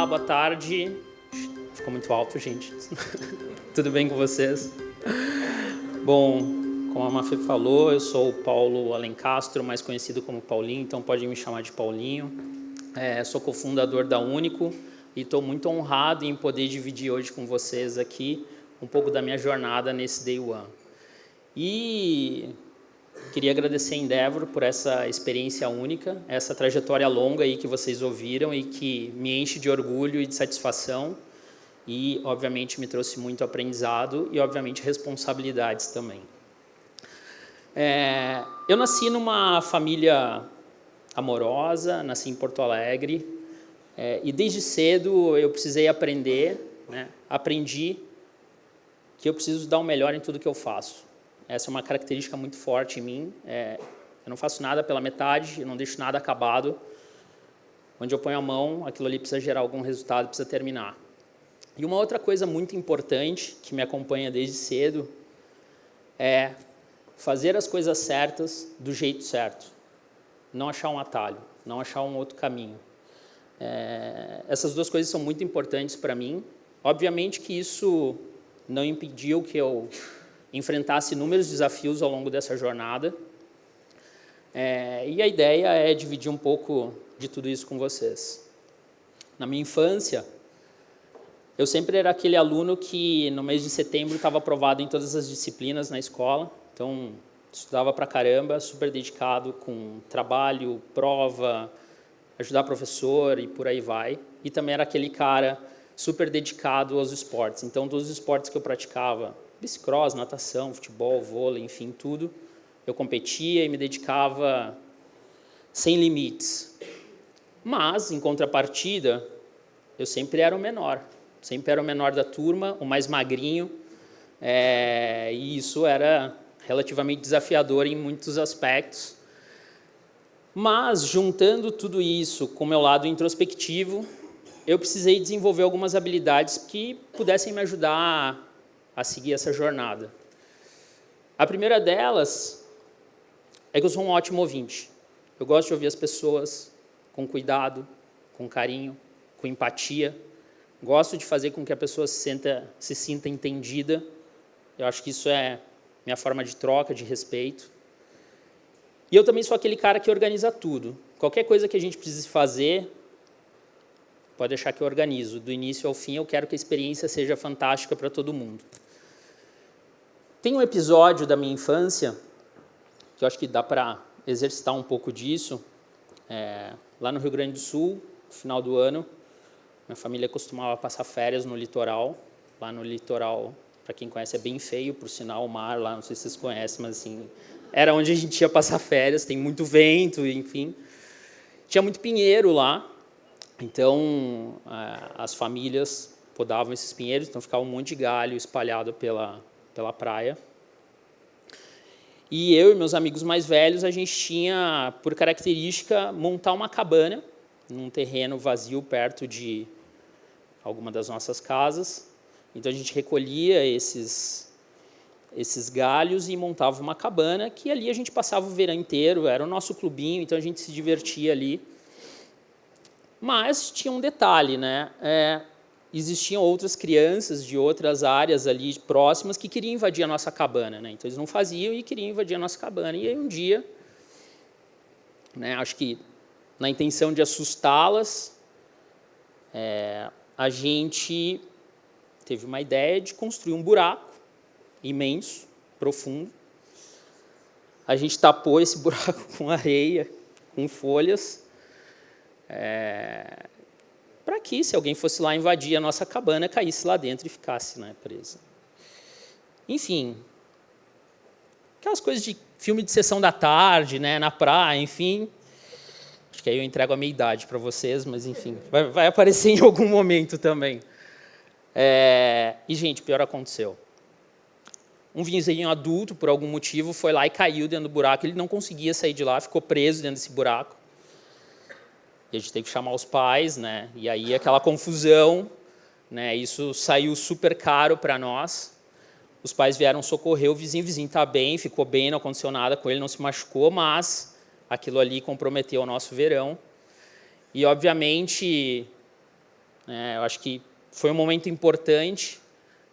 boa tarde. Ficou muito alto, gente. Tudo bem com vocês? Bom, como a Mafê falou, eu sou o Paulo Alencastro, mais conhecido como Paulinho, então pode me chamar de Paulinho. Sou cofundador da Único e estou muito honrado em poder dividir hoje com vocês aqui um pouco da minha jornada nesse Day One. E queria agradecer a Endeavor por essa experiência única, essa trajetória longa aí que vocês ouviram e que me enche de orgulho e de satisfação e, obviamente, me trouxe muito aprendizado e, obviamente, responsabilidades também. Eu nasci numa família amorosa, nasci em Porto Alegre e desde cedo eu precisei aprender, aprendi que eu preciso dar o melhor em tudo que eu faço. Essa é uma característica muito forte em mim. Eu não faço nada pela metade, eu não deixo nada acabado. Onde eu ponho a mão, aquilo ali precisa gerar algum resultado, precisa terminar. E uma outra coisa muito importante, que me acompanha desde cedo, é fazer as coisas certas do jeito certo. Não achar um atalho, não achar um outro caminho. Essas duas coisas são muito importantes para mim. Obviamente que isso não impediu que eu enfrentasse inúmeros desafios ao longo dessa jornada. E a ideia é dividir um pouco de tudo isso com vocês. Na minha infância, eu sempre era aquele aluno que no mês de setembro estava aprovado em todas as disciplinas na escola. Então, estudava pra caramba, super dedicado com trabalho, prova, ajudar professor e por aí vai. E também era aquele cara super dedicado aos esportes. Então, todos os esportes que eu praticava, bicicross, natação, futebol, vôlei, enfim, tudo, eu competia e me dedicava sem limites. Mas, em contrapartida, eu sempre era o menor. Sempre era o menor da turma, o mais magrinho, e isso era relativamente desafiador em muitos aspectos. Mas, juntando tudo isso com o meu lado introspectivo, eu precisei desenvolver algumas habilidades que pudessem me ajudar a seguir essa jornada. A primeira delas é que eu sou um ótimo ouvinte. Eu gosto de ouvir as pessoas com cuidado, com carinho, com empatia. Gosto de fazer com que a pessoa se sinta entendida. Eu acho que isso é minha forma de troca, de respeito. E eu também sou aquele cara que organiza tudo. Qualquer coisa que a gente precise fazer, pode deixar que eu organizo. Do início ao fim, eu quero que a experiência seja fantástica para todo mundo. Tem um episódio da minha infância, que eu acho que dá para exercitar um pouco disso. Lá no Rio Grande do Sul, no final do ano, minha família costumava passar férias no litoral. Lá no litoral, para quem conhece, é bem feio, por sinal, o mar lá, não sei se vocês conhecem, mas assim, era onde a gente ia passar férias, tem muito vento, enfim. Tinha muito pinheiro lá, então as famílias podavam esses pinheiros, então ficava um monte de galho espalhado pela praia. E eu e meus amigos mais velhos, a gente tinha, por característica, montar uma cabana num terreno vazio perto de alguma das nossas casas. Então, a gente recolhia esses galhos e montava uma cabana, que ali a gente passava o verão inteiro, era o nosso clubinho, então a gente se divertia ali. Mas tinha um detalhe, existiam outras crianças de outras áreas ali próximas que queriam invadir a nossa cabana, Então, eles não faziam e queriam invadir a nossa cabana. E aí, um dia, acho que na intenção de assustá-las, a gente teve uma ideia de construir um buraco imenso, profundo. A gente tapou esse buraco com areia, com folhas, para que, se alguém fosse lá invadir a nossa cabana, caísse lá dentro e ficasse preso. Enfim, aquelas coisas de filme de sessão da tarde, na praia, enfim. Acho que aí eu entrego a minha idade para vocês, mas, enfim, vai aparecer em algum momento também. E, gente, pior aconteceu. Um vizinho adulto, por algum motivo, foi lá e caiu dentro do buraco. Ele não conseguia sair de lá, ficou preso dentro desse buraco. E a gente teve que chamar os pais, E aí aquela confusão, Isso saiu super caro para nós. Os pais vieram socorrer o vizinho está bem, ficou bem, não aconteceu nada com ele, não se machucou, mas aquilo ali comprometeu o nosso verão. E, obviamente, Eu acho que foi um momento importante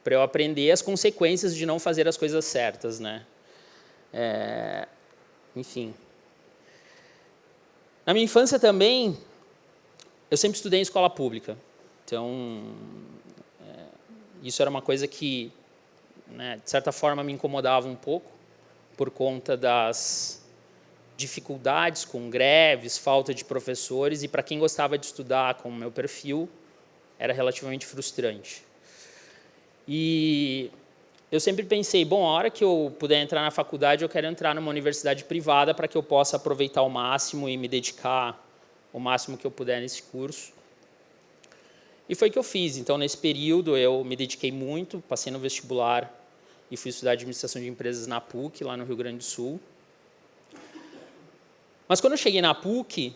para eu aprender as consequências de não fazer as coisas certas, né? Enfim. Na minha infância também, eu sempre estudei em escola pública. Então, isso era uma coisa que, né, de certa forma, me incomodava um pouco, por conta das dificuldades com greves, falta de professores, e para quem gostava de estudar com o meu perfil, era relativamente frustrante. E eu sempre pensei, bom, a hora que eu puder entrar na faculdade, eu quero entrar numa universidade privada para que eu possa aproveitar ao máximo e me dedicar o máximo que eu puder nesse curso. E foi o que eu fiz. Então, nesse período, eu me dediquei muito, passei no vestibular e fui estudar administração de empresas na PUC, lá no Rio Grande do Sul. Mas quando eu cheguei na PUC,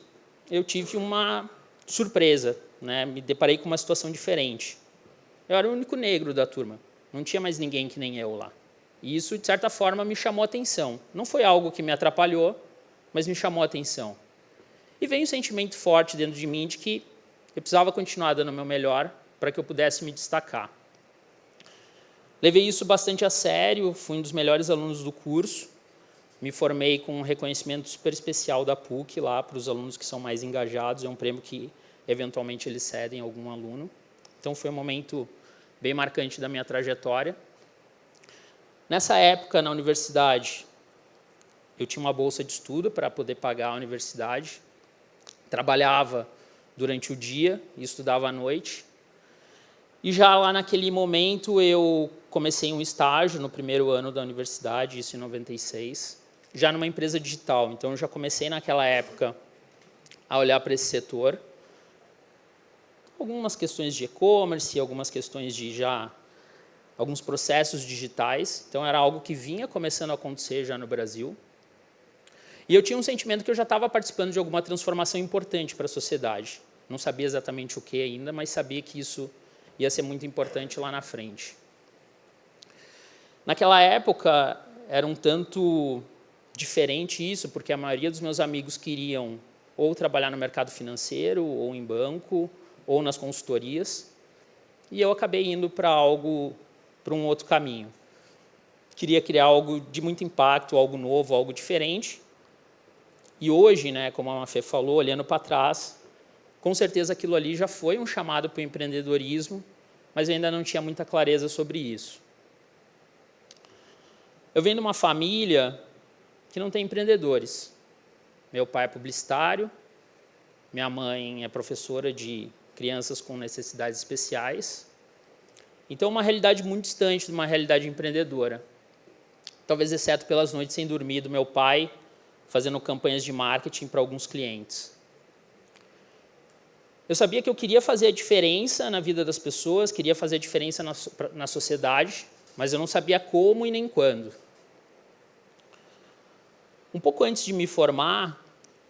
eu tive uma surpresa, né? Me deparei com uma situação diferente. Eu era o único negro da turma, não tinha mais ninguém que nem eu lá. E isso, de certa forma, me chamou a atenção. Não foi algo que me atrapalhou, mas me chamou a atenção. E veio um sentimento forte dentro de mim de que eu precisava continuar dando o meu melhor para que eu pudesse me destacar. Levei isso bastante a sério, fui um dos melhores alunos do curso, me formei com um reconhecimento super especial da PUC lá para os alunos que são mais engajados, é um prêmio que eventualmente eles cedem a algum aluno. Então foi um momento bem marcante da minha trajetória. Nessa época, na universidade, eu tinha uma bolsa de estudo para poder pagar a universidade, trabalhava durante o dia e estudava à noite. E já lá naquele momento eu comecei um estágio no primeiro ano da universidade, isso em 96, já numa empresa digital. Então eu já comecei naquela época a olhar para esse setor. Algumas questões de e-commerce, algumas questões de alguns processos digitais. Então era algo que vinha começando a acontecer já no Brasil. E eu tinha um sentimento que eu já estava participando de alguma transformação importante para a sociedade. Não sabia exatamente o que ainda, mas sabia que isso ia ser muito importante lá na frente. Naquela época, era um tanto diferente isso, porque a maioria dos meus amigos queriam ou trabalhar no mercado financeiro, ou em banco, ou nas consultorias, e eu acabei indo para um outro caminho. Queria criar algo de muito impacto, algo novo, algo diferente. E hoje, né, como a Mafê falou, olhando para trás, com certeza aquilo ali já foi um chamado para o empreendedorismo, mas eu ainda não tinha muita clareza sobre isso. Eu venho de uma família que não tem empreendedores. Meu pai é publicitário, minha mãe é professora de crianças com necessidades especiais. Então, uma realidade muito distante de uma realidade empreendedora. Talvez exceto pelas noites sem dormir do meu pai, fazendo campanhas de marketing para alguns clientes. Eu sabia que eu queria fazer a diferença na vida das pessoas, queria fazer a diferença na sociedade, mas eu não sabia como e nem quando. Um pouco antes de me formar,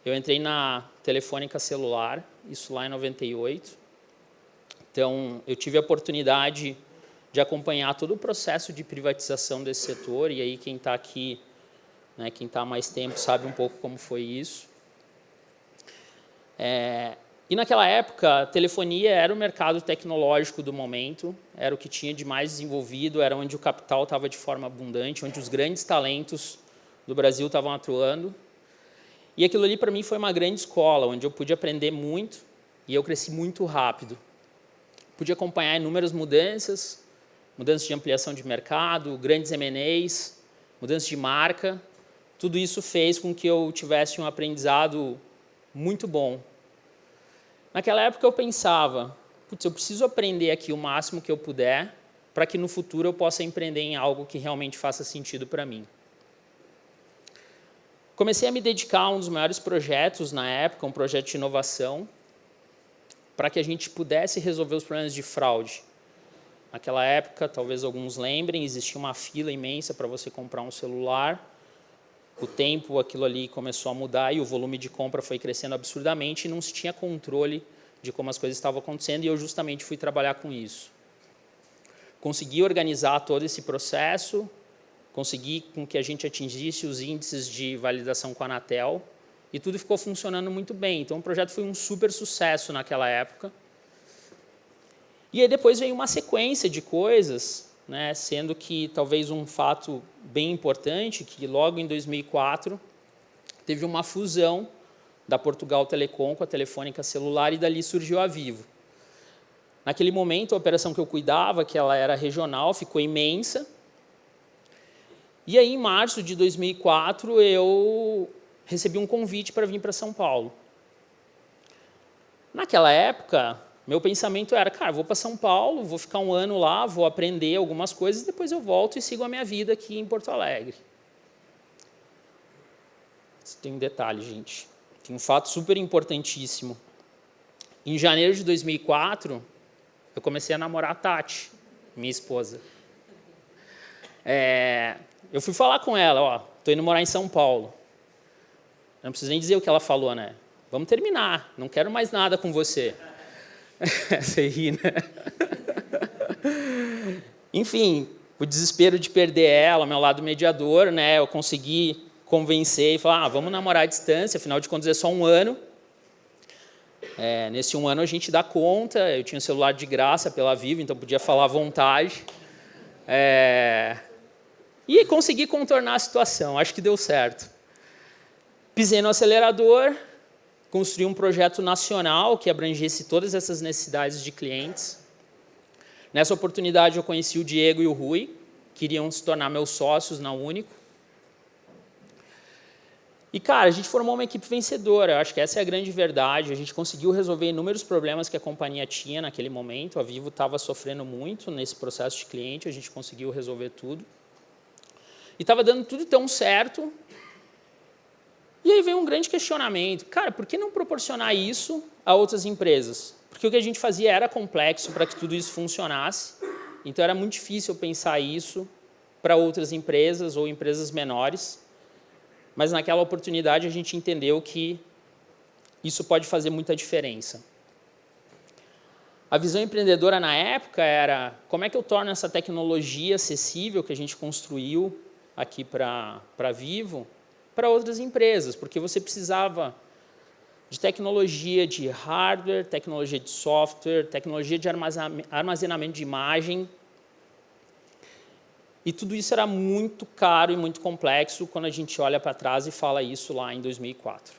eu entrei na Telefônica Celular, isso lá em 98. Então, eu tive a oportunidade de acompanhar todo o processo de privatização desse setor, e aí quem está aqui, né, quem está há mais tempo, sabe um pouco como foi isso. E naquela época, a telefonia era o mercado tecnológico do momento, era o que tinha de mais desenvolvido, era onde o capital estava de forma abundante, onde os grandes talentos do Brasil estavam atuando. E aquilo ali, para mim, foi uma grande escola, onde eu pude aprender muito e eu cresci muito rápido. Pude acompanhar inúmeras mudanças de ampliação de mercado, grandes M&As, mudanças de marca. Tudo isso fez com que eu tivesse um aprendizado muito bom. Naquela época eu pensava, putz, eu preciso aprender aqui o máximo que eu puder para que no futuro eu possa empreender em algo que realmente faça sentido para mim. Comecei a me dedicar a um dos maiores projetos na época, um projeto de inovação, para que a gente pudesse resolver os problemas de fraude. Naquela época, talvez alguns lembrem, existia uma fila imensa para você comprar um celular. O tempo, aquilo ali começou a mudar e o volume de compra foi crescendo absurdamente e não se tinha controle de como as coisas estavam acontecendo, e eu justamente fui trabalhar com isso. Consegui organizar todo esse processo, consegui com que a gente atingisse os índices de validação com a Anatel e tudo ficou funcionando muito bem. Então, o projeto foi um super sucesso naquela época. E aí depois veio uma sequência de coisas, né, sendo que talvez um fato bem importante, que logo em 2004 teve uma fusão da Portugal Telecom com a Telefônica Celular e dali surgiu a Vivo. Naquele momento, a operação que eu cuidava, que ela era regional, ficou imensa. E aí, em março de 2004, eu recebi um convite para vir para São Paulo. Naquela época, meu pensamento era, cara, vou para São Paulo, vou ficar um ano lá, vou aprender algumas coisas, depois eu volto e sigo a minha vida aqui em Porto Alegre. Tem um detalhe, gente. Tem um fato super importantíssimo. Em janeiro de 2004, eu comecei a namorar a Tati, minha esposa. Eu fui falar com ela, ó, estou indo morar em São Paulo. Eu não preciso nem dizer o que ela falou, né? Vamos terminar, não quero mais nada com você. Você ri, né? Enfim, o desespero de perder ela, meu lado mediador, né? Eu consegui convencer e falar, vamos namorar à distância, afinal de contas é só um ano. Nesse um ano a gente dá conta, eu tinha um celular de graça pela Vivo, então podia falar à vontade. E consegui contornar a situação, acho que deu certo. Pisei no acelerador, construí um projeto nacional que abrangesse todas essas necessidades de clientes. Nessa oportunidade eu conheci o Diego e o Rui, que iriam se tornar meus sócios na Único. E, cara, a gente formou uma equipe vencedora, eu acho que essa é a grande verdade. A gente conseguiu resolver inúmeros problemas que a companhia tinha naquele momento. A Vivo estava sofrendo muito nesse processo de cliente, a gente conseguiu resolver tudo. E estava dando tudo tão certo. E aí veio um grande questionamento. Cara, por que não proporcionar isso a outras empresas? Porque o que a gente fazia era complexo para que tudo isso funcionasse. Então, era muito difícil pensar isso para outras empresas ou empresas menores. Mas, naquela oportunidade, a gente entendeu que isso pode fazer muita diferença. A visão empreendedora, na época, era como é que eu torno essa tecnologia acessível que a gente construiu aqui para Vivo para outras empresas, porque você precisava de tecnologia de hardware, tecnologia de software, tecnologia de armazenamento de imagem. E tudo isso era muito caro e muito complexo quando a gente olha para trás e fala isso lá em 2004.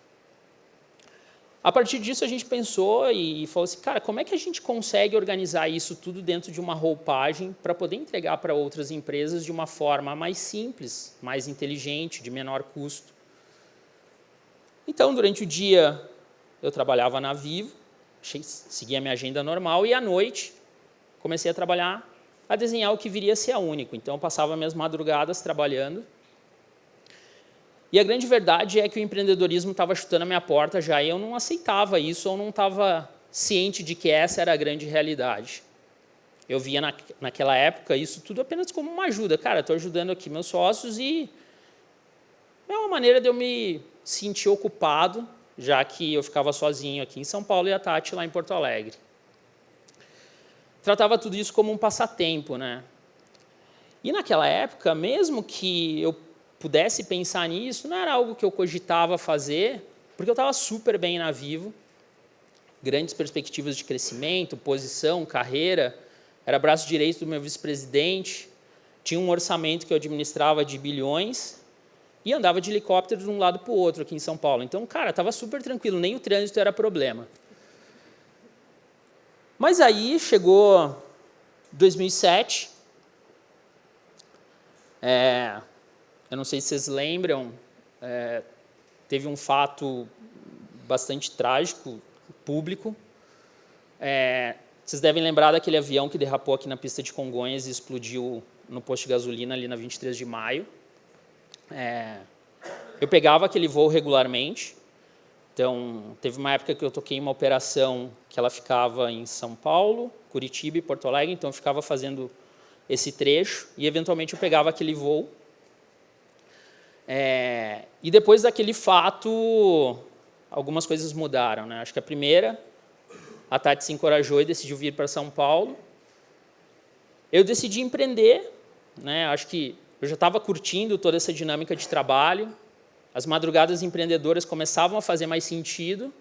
A partir disso, a gente pensou e falou assim, cara, como é que a gente consegue organizar isso tudo dentro de uma roupagem para poder entregar para outras empresas de uma forma mais simples, mais inteligente, de menor custo? Então, durante o dia, eu trabalhava na Vivo, seguia a minha agenda normal, e à noite comecei a trabalhar, a desenhar o que viria a ser a Único. Então, eu passava minhas madrugadas trabalhando. E a grande verdade é que o empreendedorismo estava chutando a minha porta já, e eu não aceitava isso, ou não estava ciente de que essa era a grande realidade. Eu via naquela época isso tudo apenas como uma ajuda. Cara, estou ajudando aqui meus sócios e é uma maneira de eu me sentir ocupado, já que eu ficava sozinho aqui em São Paulo e a Tati lá em Porto Alegre. Tratava tudo isso como um passatempo, né? E naquela época, mesmo que eu pudesse pensar nisso, não era algo que eu cogitava fazer, porque eu estava super bem na Vivo, grandes perspectivas de crescimento, posição, carreira, era braço direito do meu vice-presidente, tinha um orçamento que eu administrava de bilhões e andava de helicóptero de um lado para o outro aqui em São Paulo. Então, cara, estava super tranquilo, nem o trânsito era problema. Mas aí chegou 2007, eu não sei se vocês lembram, teve um fato bastante trágico, público. Vocês devem lembrar daquele avião que derrapou aqui na pista de Congonhas e explodiu no posto de gasolina ali na 23 de maio. Eu pegava aquele voo regularmente. Então, teve uma época que eu toquei uma operação que ela ficava em São Paulo, Curitiba e Porto Alegre, então eu ficava fazendo esse trecho e, eventualmente, eu pegava aquele voo. E depois daquele fato, algumas coisas mudaram, né? Acho que a primeira, a Tati se encorajou e decidiu vir para São Paulo. Eu decidi empreender, né? Acho que eu já estava curtindo toda essa dinâmica de trabalho, as madrugadas empreendedoras começavam a fazer mais sentido,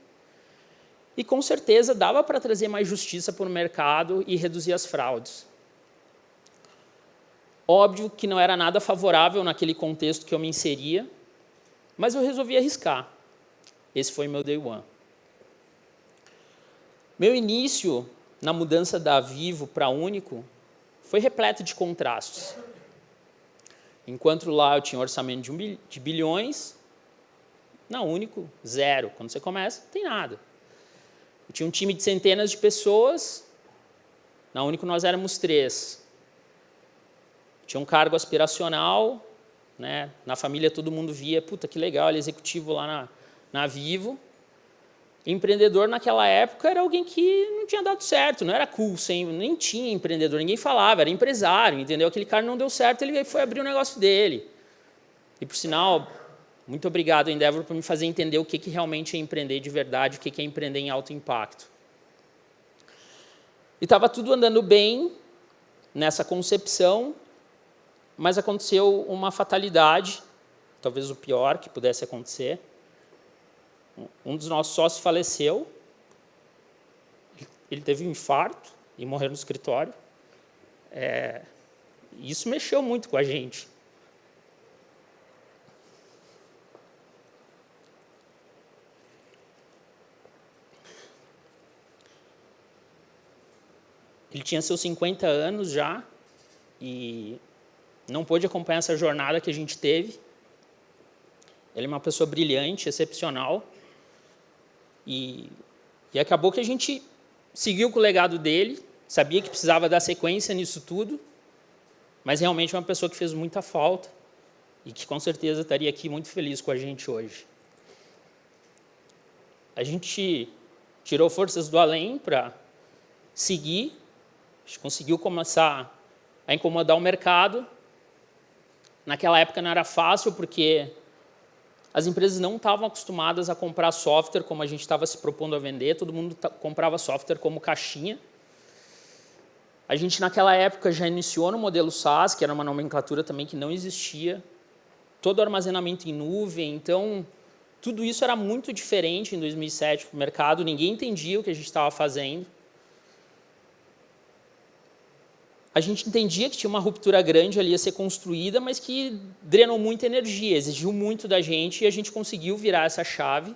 E, com certeza, dava para trazer mais justiça para o mercado e reduzir as fraudes. Óbvio que não era nada favorável naquele contexto que eu me inseria, mas eu resolvi arriscar. Esse foi meu day one. Meu início na mudança da Vivo para Único foi repleto de contrastes. Enquanto lá eu tinha um orçamento de bilhões, na Único, zero. Quando você começa, não tem nada. Eu tinha um time de centenas de pessoas, na Único nós éramos 3. Tinha um cargo aspiracional, né? Na família todo mundo via, puta, que legal, ele é executivo lá na Vivo. Empreendedor naquela época era alguém que não tinha dado certo, não era cool, nem tinha empreendedor, ninguém falava, era empresário, entendeu? Aquele cara não deu certo, ele foi abrir o negócio dele. E, por sinal, muito obrigado, Endeavor, por me fazer entender o que realmente é empreender de verdade, o que é empreender em alto impacto. E estava tudo andando bem nessa concepção, mas aconteceu uma fatalidade, talvez o pior que pudesse acontecer. Um dos nossos sócios faleceu, ele teve um infarto e morreu no escritório. Isso mexeu muito com a gente. Ele tinha seus 50 anos já e não pôde acompanhar essa jornada que a gente teve. Ele é uma pessoa brilhante, excepcional. E acabou que a gente seguiu com o legado dele, sabia que precisava dar sequência nisso tudo, mas realmente é uma pessoa que fez muita falta e que com certeza estaria aqui muito feliz com a gente hoje. A gente tirou forças do além para seguir, a gente conseguiu começar a incomodar o mercado. Naquela época não era fácil, porque as empresas não estavam acostumadas a comprar software como a gente estava se propondo a vender, todo mundo comprava software como caixinha. A gente, naquela época, já iniciou no modelo SaaS, que era uma nomenclatura também que não existia, todo o armazenamento em nuvem, então, tudo isso era muito diferente em 2007 para o mercado, ninguém entendia o que a gente estava fazendo. A gente entendia que tinha uma ruptura grande ali a ser construída, mas que drenou muita energia, exigiu muito da gente e a gente conseguiu virar essa chave.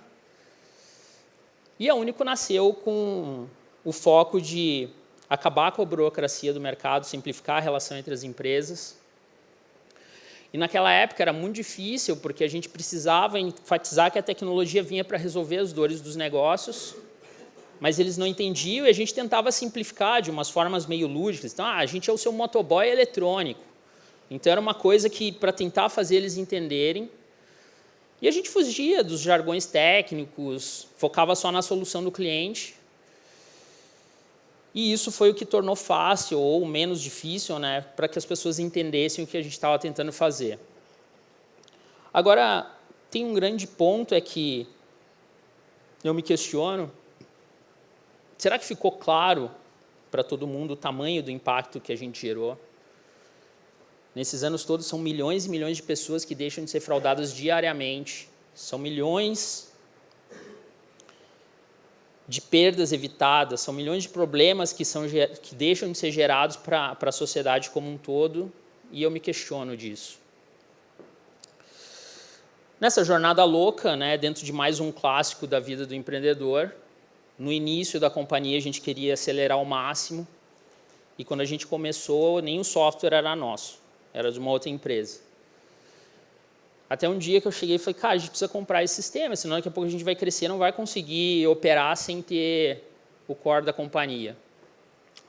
E a Único nasceu com o foco de acabar com a burocracia do mercado, simplificar a relação entre as empresas. E naquela época era muito difícil, porque a gente precisava enfatizar que a tecnologia vinha para resolver as dores dos negócios, mas eles não entendiam e a gente tentava simplificar de umas formas meio lúdicas. Então, a gente é o seu motoboy eletrônico. Então, era uma coisa que, para tentar fazer eles entenderem, e a gente fugia dos jargões técnicos, focava só na solução do cliente. E isso foi o que tornou fácil ou menos difícil, né, para que as pessoas entendessem o que a gente estava tentando fazer. Agora, tem um grande ponto, é que eu me questiono, será que ficou claro para todo mundo o tamanho do impacto que a gente gerou? Nesses anos todos, são milhões e milhões de pessoas que deixam de ser fraudadas diariamente. São milhões de perdas evitadas, são milhões de problemas que deixam de ser gerados para a sociedade como um todo, e eu me questiono disso. Nessa jornada louca, né, dentro de mais um clássico da vida do empreendedor, no início da companhia, a gente queria acelerar ao máximo, e quando a gente começou, nem o software era nosso, era de uma outra empresa. Até um dia que eu cheguei e falei, cara, a gente precisa comprar esse sistema, senão daqui a pouco a gente vai crescer, não vai conseguir operar sem ter o core da companhia.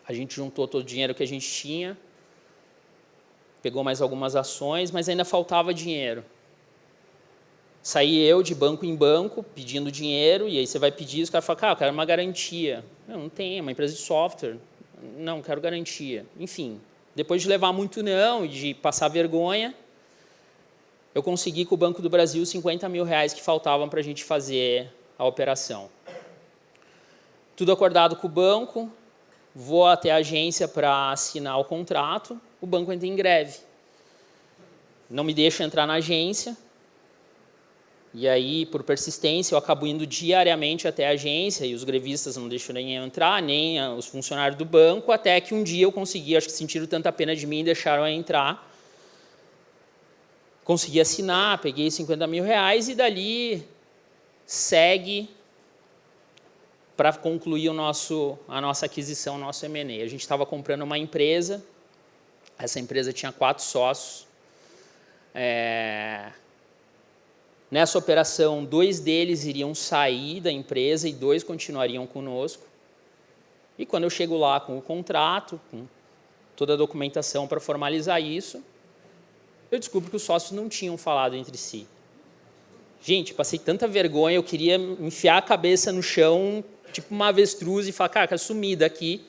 A gente juntou todo o dinheiro que a gente tinha, pegou mais algumas ações, mas ainda faltava dinheiro. Saí eu de banco em banco, pedindo dinheiro, e aí você vai pedir, os caras falam, cara, eu quero uma garantia. Não tem, é uma empresa de software. Não, quero garantia. Enfim, depois de levar muito não e de passar vergonha, eu consegui com o Banco do Brasil R$50 mil que faltavam para a gente fazer a operação. Tudo acordado com o banco, vou até a agência para assinar o contrato, o banco entra em greve. Não me deixa entrar na agência. E aí, por persistência, eu acabo indo diariamente até a agência e os grevistas não deixam nem eu entrar, nem os funcionários do banco, até que um dia eu consegui, acho que sentiram tanta pena de mim e deixaram eu entrar. Consegui assinar, peguei 50 mil reais e dali segue para concluir a nossa aquisição, o nosso M&A. A gente estava comprando uma empresa, essa empresa tinha 4 sócios. Nessa operação, 2 deles iriam sair da empresa e 2 continuariam conosco. E quando eu chego lá com o contrato, com toda a documentação para formalizar isso, eu descubro que os sócios não tinham falado entre si. Gente, passei tanta vergonha, eu queria enfiar a cabeça no chão, tipo uma avestruz, e falar, cara, quero sumir daqui.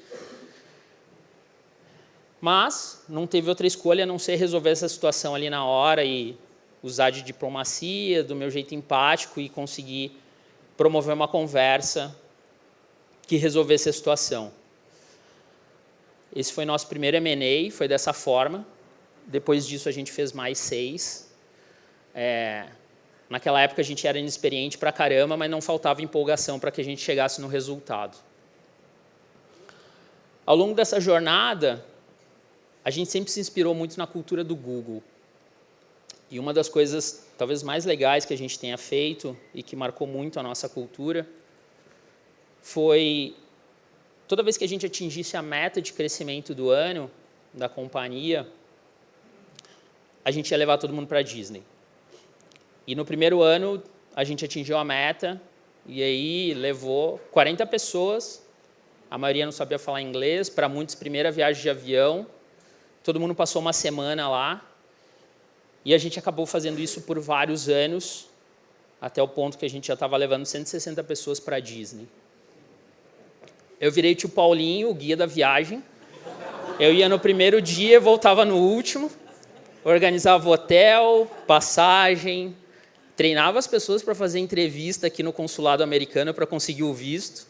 Mas não teve outra escolha a não ser resolver essa situação ali na hora e usar de diplomacia, do meu jeito empático e conseguir promover uma conversa que resolvesse a situação. Esse foi nosso primeiro M&A, foi dessa forma. Depois disso, a gente fez mais 6. Naquela época, a gente era inexperiente pra caramba, mas não faltava empolgação para que a gente chegasse no resultado. Ao longo dessa jornada, a gente sempre se inspirou muito na cultura do Google. E uma das coisas, talvez, mais legais que a gente tenha feito e que marcou muito a nossa cultura foi, toda vez que a gente atingisse a meta de crescimento do ano da companhia, a gente ia levar todo mundo para a Disney. E no primeiro ano, a gente atingiu a meta, e aí levou 40 pessoas, a maioria não sabia falar inglês, para muitos, primeira viagem de avião, todo mundo passou uma semana lá, e a gente acabou fazendo isso por vários anos, até o ponto que a gente já estava levando 160 pessoas para a Disney. Eu virei tio Paulinho, o guia da viagem, eu ia no primeiro dia, voltava no último, organizava hotel, passagem, treinava as pessoas para fazer entrevista aqui no consulado americano para conseguir o visto.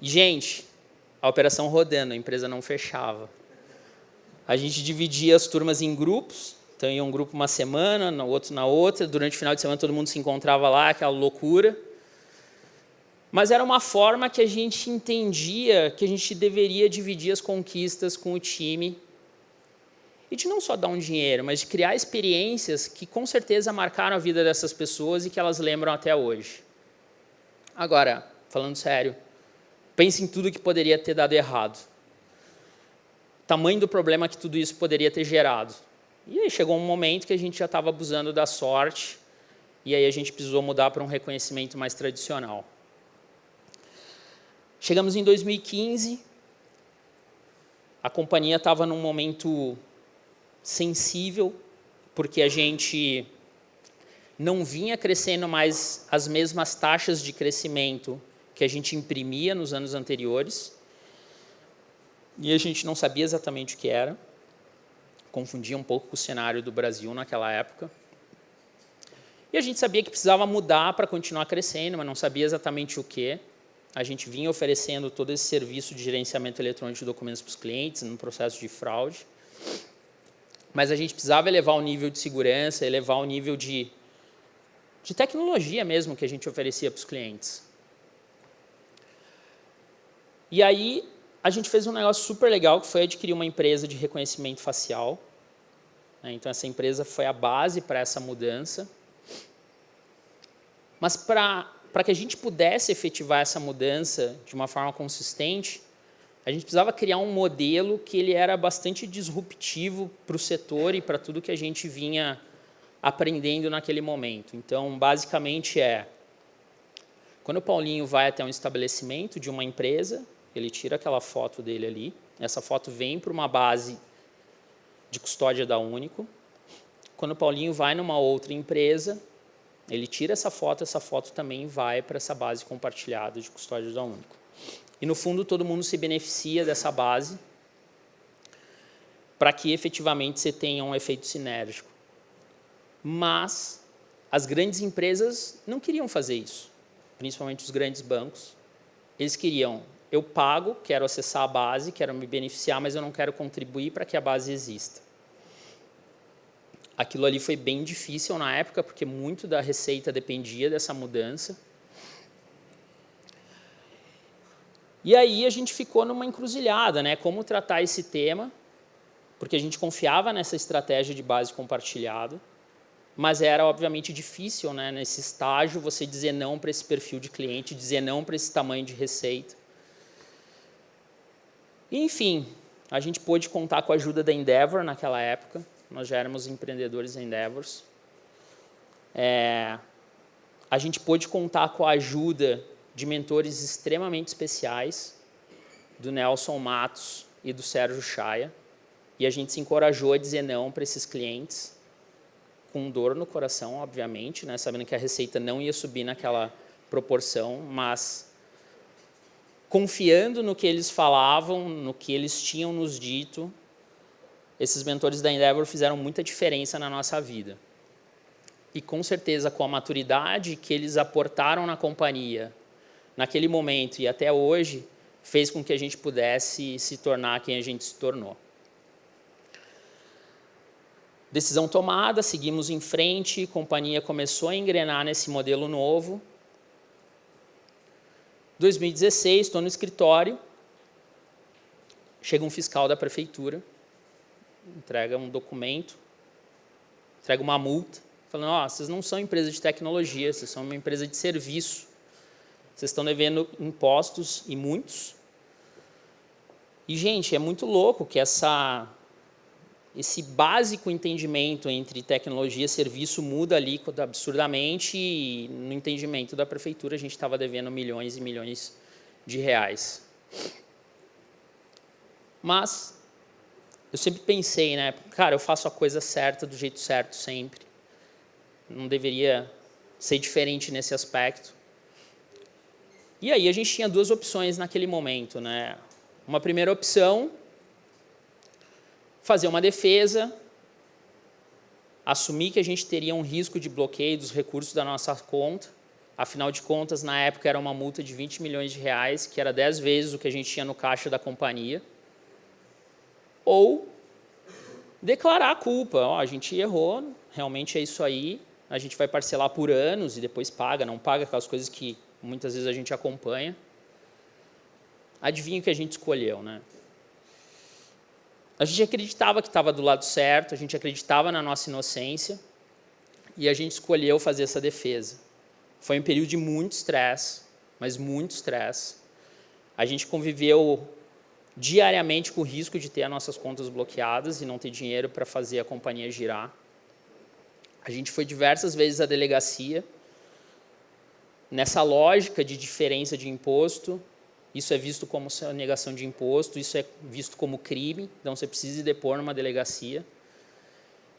E, gente, a operação rodando, a empresa não fechava. A gente dividia as turmas em grupos, então ia um grupo uma semana, no outro na outra, durante o final de semana todo mundo se encontrava lá, aquela loucura. Mas era uma forma que a gente entendia que a gente deveria dividir as conquistas com o time e de não só dar um dinheiro, mas de criar experiências que com certeza marcaram a vida dessas pessoas e que elas lembram até hoje. Agora, falando sério, pense em tudo que poderia ter dado errado. O tamanho do problema que tudo isso poderia ter gerado. E aí chegou um momento que a gente já estava abusando da sorte e aí a gente precisou mudar para um reconhecimento mais tradicional. Chegamos em 2015, a companhia estava num momento sensível, porque a gente não vinha crescendo mais as mesmas taxas de crescimento que a gente imprimia nos anos anteriores, e a gente não sabia exatamente o que era, confundia um pouco com o cenário do Brasil naquela época, e a gente sabia que precisava mudar para continuar crescendo, mas não sabia exatamente o que. A gente vinha oferecendo todo esse serviço de gerenciamento eletrônico de documentos para os clientes, no processo de fraude, mas a gente precisava elevar o nível de segurança, elevar o nível de tecnologia mesmo que a gente oferecia para os clientes. E aí, a gente fez um negócio super legal, que foi adquirir uma empresa de reconhecimento facial. Então, essa empresa foi a base para essa mudança. Mas, para que a gente pudesse efetivar essa mudança de uma forma consistente, a gente precisava criar um modelo que ele era bastante disruptivo para o setor e para tudo que a gente vinha aprendendo naquele momento. Então, basicamente quando o Paulinho vai até um estabelecimento de uma empresa, ele tira aquela foto dele ali, essa foto vem para uma base de custódia da Único. Quando o Paulinho vai numa outra empresa, ele tira essa foto também vai para essa base compartilhada de custódia da Único. E, no fundo, todo mundo se beneficia dessa base para que, efetivamente, você tenha um efeito sinérgico. Mas as grandes empresas não queriam fazer isso, principalmente os grandes bancos. Eles queriam, eu pago, quero acessar a base, quero me beneficiar, mas eu não quero contribuir para que a base exista. Aquilo ali foi bem difícil na época, porque muito da receita dependia dessa mudança. E aí a gente ficou numa encruzilhada, né? Como tratar esse tema, porque a gente confiava nessa estratégia de base compartilhada, mas era, obviamente, difícil, né, nesse estágio, você dizer não para esse perfil de cliente, dizer não para esse tamanho de receita. E, enfim, a gente pôde contar com a ajuda da Endeavor naquela época. Nós já éramos empreendedores Endeavors. A gente pôde contar com a ajuda de mentores extremamente especiais, do Nelson Matos e do Sérgio Chaia, e a gente se encorajou a dizer não para esses clientes, com dor no coração, obviamente, né, sabendo que a receita não ia subir naquela proporção, mas confiando no que eles falavam, no que eles tinham nos dito, esses mentores da Endeavor fizeram muita diferença na nossa vida. E, com certeza, com a maturidade que eles aportaram na companhia, naquele momento e até hoje, fez com que a gente pudesse se tornar quem a gente se tornou. Decisão tomada, seguimos em frente, a companhia começou a engrenar nesse modelo novo. 2016, estou no escritório, chega um fiscal da prefeitura, entrega um documento, entrega uma multa, falando, ó, vocês não são empresa de tecnologia, vocês são uma empresa de serviço, vocês estão devendo impostos e muitos. E, gente, é muito louco que esse básico entendimento entre tecnologia e serviço muda ali absurdamente, e no entendimento da prefeitura a gente estava devendo milhões e milhões de reais. Mas eu sempre pensei, né, cara, eu faço a coisa certa do jeito certo sempre. Não deveria ser diferente nesse aspecto. E aí a gente tinha duas opções naquele momento, né? Uma primeira opção, fazer uma defesa, assumir que a gente teria um risco de bloqueio dos recursos da nossa conta. Afinal de contas, na época era uma multa de 20 milhões de reais, que era 10 vezes o que a gente tinha no caixa da companhia. Ou declarar a culpa. Ó, a gente errou, realmente é isso aí, a gente vai parcelar por anos e depois paga, não paga, aquelas coisas que muitas vezes a gente acompanha. Adivinha o que a gente escolheu, né? A gente acreditava que estava do lado certo, a gente acreditava na nossa inocência e a gente escolheu fazer essa defesa. Foi um período de muito estresse, mas muito estresse. A gente conviveu diariamente com o risco de ter as nossas contas bloqueadas e não ter dinheiro para fazer a companhia girar. A gente foi diversas vezes à delegacia. Nessa lógica de diferença de imposto, isso é visto como negação de imposto, isso é visto como crime, então você precisa depor numa delegacia.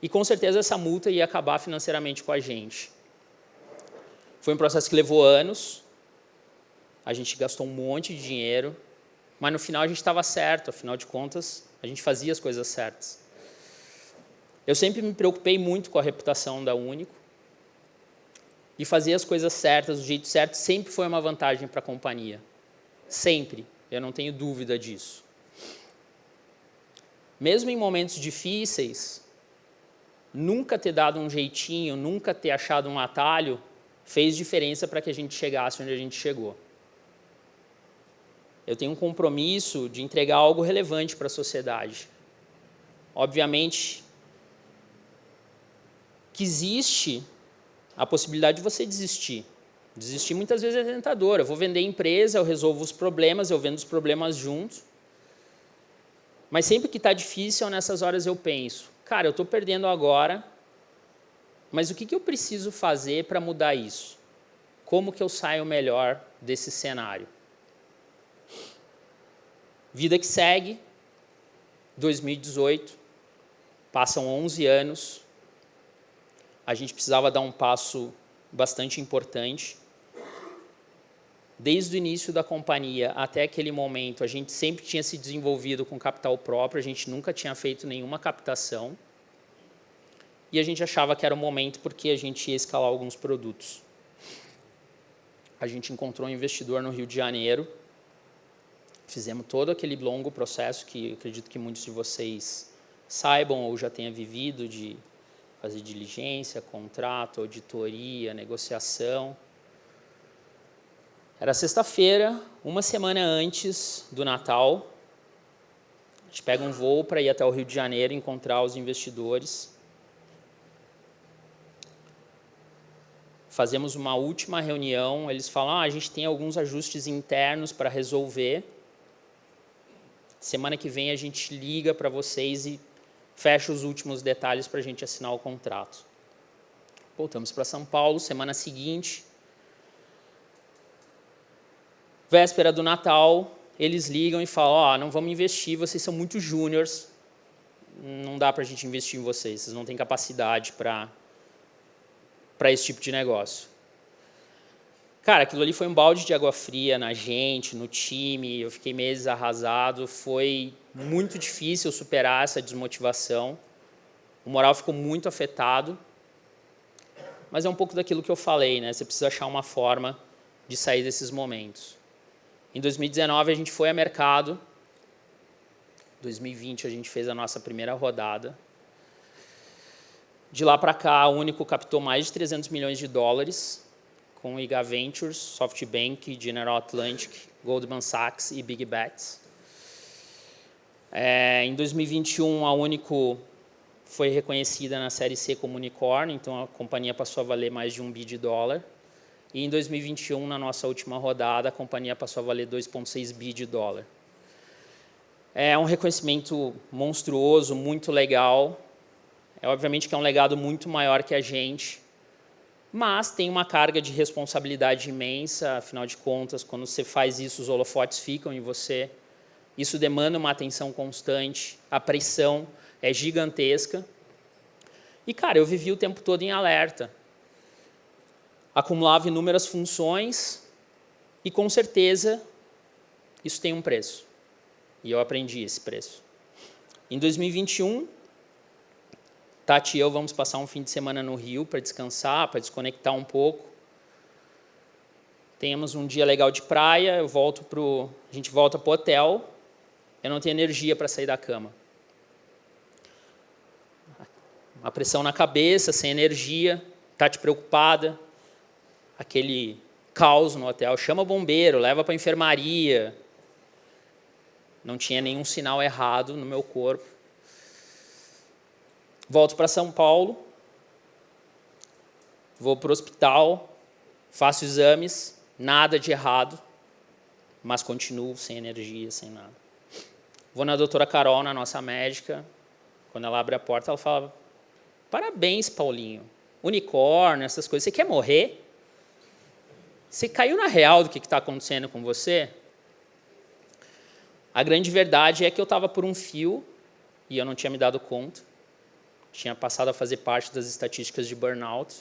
E com certeza essa multa ia acabar financeiramente com a gente. Foi um processo que levou anos, a gente gastou um monte de dinheiro, mas no final a gente estava certo, afinal de contas, a gente fazia as coisas certas. Eu sempre me preocupei muito com a reputação da Único, e fazer as coisas certas, do jeito certo, sempre foi uma vantagem para a companhia. Sempre, eu não tenho dúvida disso. Mesmo em momentos difíceis, nunca ter dado um jeitinho, nunca ter achado um atalho, fez diferença para que a gente chegasse onde a gente chegou. Eu tenho um compromisso de entregar algo relevante para a sociedade. Obviamente que existe a possibilidade de você desistir. Desistir muitas vezes é tentador. Eu vou vender empresa, eu resolvo os problemas, eu vendo os problemas juntos. Mas sempre que está difícil, nessas horas eu penso, cara, eu estou perdendo agora, mas o que eu preciso fazer para mudar isso? Como que eu saio melhor desse cenário? Vida que segue, 2018, passam 11 anos, a gente precisava dar um passo bastante importante. Desde o início da companhia até aquele momento, a gente sempre tinha se desenvolvido com capital próprio, a gente nunca tinha feito nenhuma captação. E a gente achava que era o momento porque a gente ia escalar alguns produtos. A gente encontrou um investidor no Rio de Janeiro, fizemos todo aquele longo processo que acredito que muitos de vocês saibam ou já tenham vivido, de fazer diligência, contrato, auditoria, negociação. Era sexta-feira, uma semana antes do Natal. A gente pega um voo para ir até o Rio de Janeiro encontrar os investidores. Fazemos uma última reunião, eles falam, a gente tem alguns ajustes internos para resolver. Semana que vem a gente liga para vocês e fecha os últimos detalhes para a gente assinar o contrato. Voltamos para São Paulo, semana seguinte. Véspera do Natal, eles ligam e falam, não vamos investir, vocês são muito júniors, não dá para a gente investir em vocês, vocês não têm capacidade para esse tipo de negócio. Cara, aquilo ali foi um balde de água fria na gente, no time, eu fiquei meses arrasado, foi muito difícil superar essa desmotivação, o moral ficou muito afetado, mas é um pouco daquilo que eu falei, né? Você precisa achar uma forma de sair desses momentos. Em 2019 a gente foi a mercado, em 2020 a gente fez a nossa primeira rodada. De lá para cá, a Único captou mais de 300 milhões de dólares, com IGA Ventures, SoftBank, General Atlantic, Goldman Sachs e Big Bets. Em 2021, a Único foi reconhecida na série C como unicórnio, então a companhia passou a valer mais de $1 bilhão. E em 2021, na nossa última rodada, a companhia passou a valer $2,6 bilhão. É um reconhecimento monstruoso, muito legal. Obviamente que é um legado muito maior que a gente, mas tem uma carga de responsabilidade imensa, afinal de contas, quando você faz isso, os holofotes ficam em você. Isso demanda uma atenção constante, a pressão é gigantesca. E, cara, eu vivi o tempo todo em alerta. Acumulava inúmeras funções e, com certeza, isso tem um preço. E eu aprendi esse preço. Em 2021, Tati e eu vamos passar um fim de semana no Rio para descansar, para desconectar um pouco. Temos um dia legal de praia, a gente volta para o hotel, eu não tenho energia para sair da cama. Uma pressão na cabeça, sem energia, Tati preocupada, aquele caos no hotel, chama bombeiro, leva para a enfermaria. Não tinha nenhum sinal errado no meu corpo. Volto para São Paulo, vou para o hospital, faço exames, nada de errado, mas continuo sem energia, sem nada. Vou na doutora Carol, na nossa médica, quando ela abre a porta, ela fala, parabéns, Paulinho, unicórnio, essas coisas, você quer morrer? Você caiu na real do que está acontecendo com você? A grande verdade é que eu estava por um fio e eu não tinha me dado conta. Tinha passado a fazer parte das estatísticas de burnout.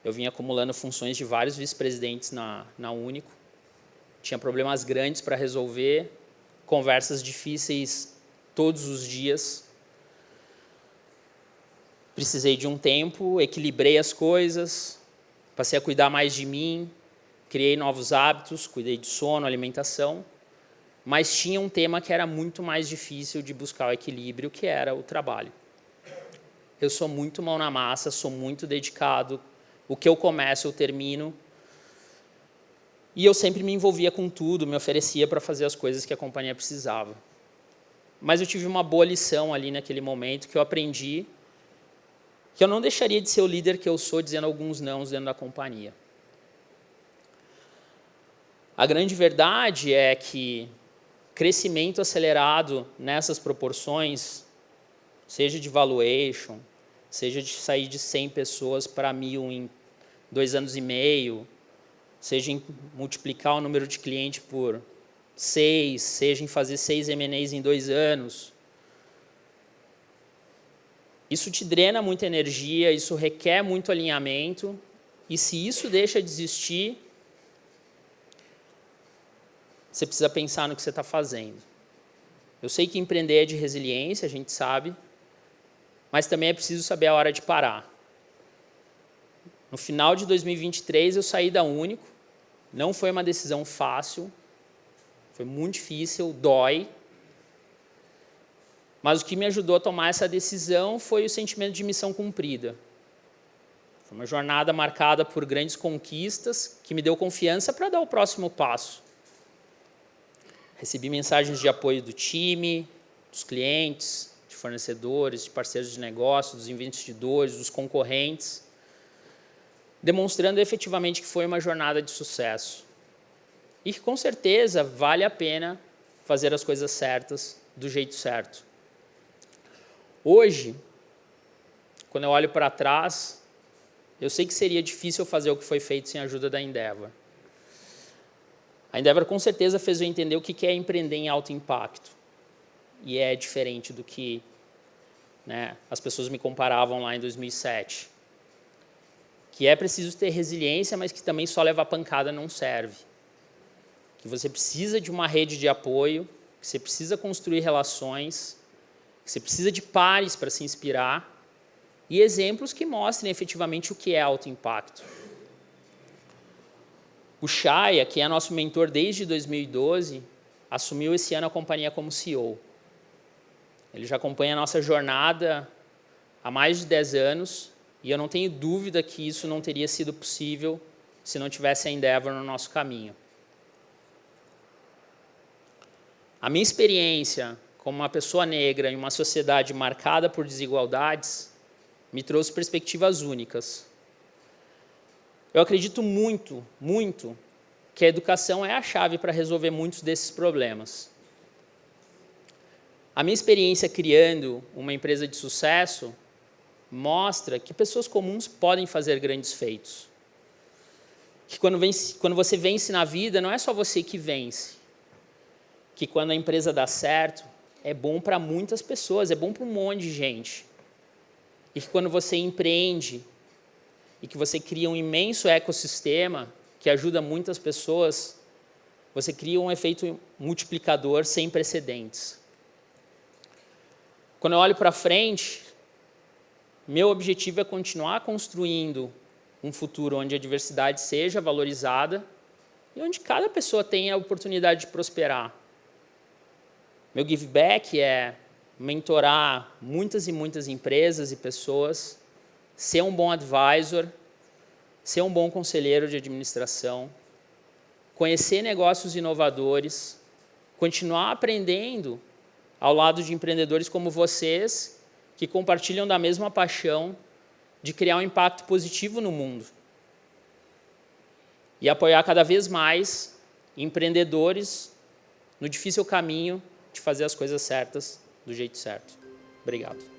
Eu vinha acumulando funções de vários vice-presidentes na Único. Tinha problemas grandes para resolver, conversas difíceis todos os dias. Precisei de um tempo, equilibrei as coisas, passei a cuidar mais de mim, criei novos hábitos, cuidei de sono, alimentação, mas tinha um tema que era muito mais difícil de buscar o equilíbrio, que era o trabalho. Eu sou muito mão na massa, sou muito dedicado, o que eu começo eu termino, e eu sempre me envolvia com tudo, me oferecia para fazer as coisas que a companhia precisava. Mas eu tive uma boa lição ali naquele momento, que eu aprendi que eu não deixaria de ser o líder que eu sou, dizendo alguns nãos dentro da companhia. A grande verdade é que crescimento acelerado nessas proporções, seja de valuation, seja de sair de 100 pessoas para 1.000 em 2 anos e meio, seja em multiplicar o número de clientes por 6, seja em fazer 6 M&As em 2 anos. Isso te drena muita energia, isso requer muito alinhamento, e se isso deixa de existir, você precisa pensar no que você está fazendo. Eu sei que empreender é de resiliência, a gente sabe, mas também é preciso saber a hora de parar. No final de 2023, eu saí da Único, não foi uma decisão fácil, foi muito difícil, dói, Mas o que me ajudou a tomar essa decisão foi o sentimento de missão cumprida. Foi uma jornada marcada por grandes conquistas que me deu confiança para dar o próximo passo. Recebi mensagens de apoio do time, dos clientes, de fornecedores, de parceiros de negócio, dos investidores, dos concorrentes, demonstrando efetivamente que foi uma jornada de sucesso. E que, com certeza, vale a pena fazer as coisas certas do jeito certo. Hoje, quando eu olho para trás, eu sei que seria difícil fazer o que foi feito sem a ajuda da Endeavor. A Endeavor, com certeza, fez eu entender o que é empreender em alto impacto. E é diferente do que, né, as pessoas me comparavam lá em 2007. Que é preciso ter resiliência, mas que também só levar pancada não serve. Que você precisa de uma rede de apoio, que você precisa construir relações, que você precisa de pares para se inspirar e exemplos que mostrem efetivamente o que é alto impacto. O Shaya, que é nosso mentor desde 2012, assumiu esse ano a companhia como CEO. Ele já acompanha a nossa jornada há mais de 10 anos e eu não tenho dúvida que isso não teria sido possível se não tivesse a Endeavor no nosso caminho. A minha experiência como uma pessoa negra em uma sociedade marcada por desigualdades me trouxe perspectivas únicas. Eu acredito muito, muito, que a educação é a chave para resolver muitos desses problemas. A minha experiência criando uma empresa de sucesso mostra que pessoas comuns podem fazer grandes feitos. Que quando você vence na vida, não é só você que vence. Que quando a empresa dá certo, é bom para muitas pessoas, é bom para um monte de gente. E que quando você empreende e que você cria um imenso ecossistema que ajuda muitas pessoas, você cria um efeito multiplicador sem precedentes. Quando eu olho para frente, meu objetivo é continuar construindo um futuro onde a diversidade seja valorizada e onde cada pessoa tenha a oportunidade de prosperar. Meu give back é mentorar muitas e muitas empresas e pessoas, ser um bom advisor, ser um bom conselheiro de administração, conhecer negócios inovadores, continuar aprendendo ao lado de empreendedores como vocês, que compartilham da mesma paixão de criar um impacto positivo no mundo. E apoiar cada vez mais empreendedores no difícil caminho de fazer as coisas certas do jeito certo. Obrigado.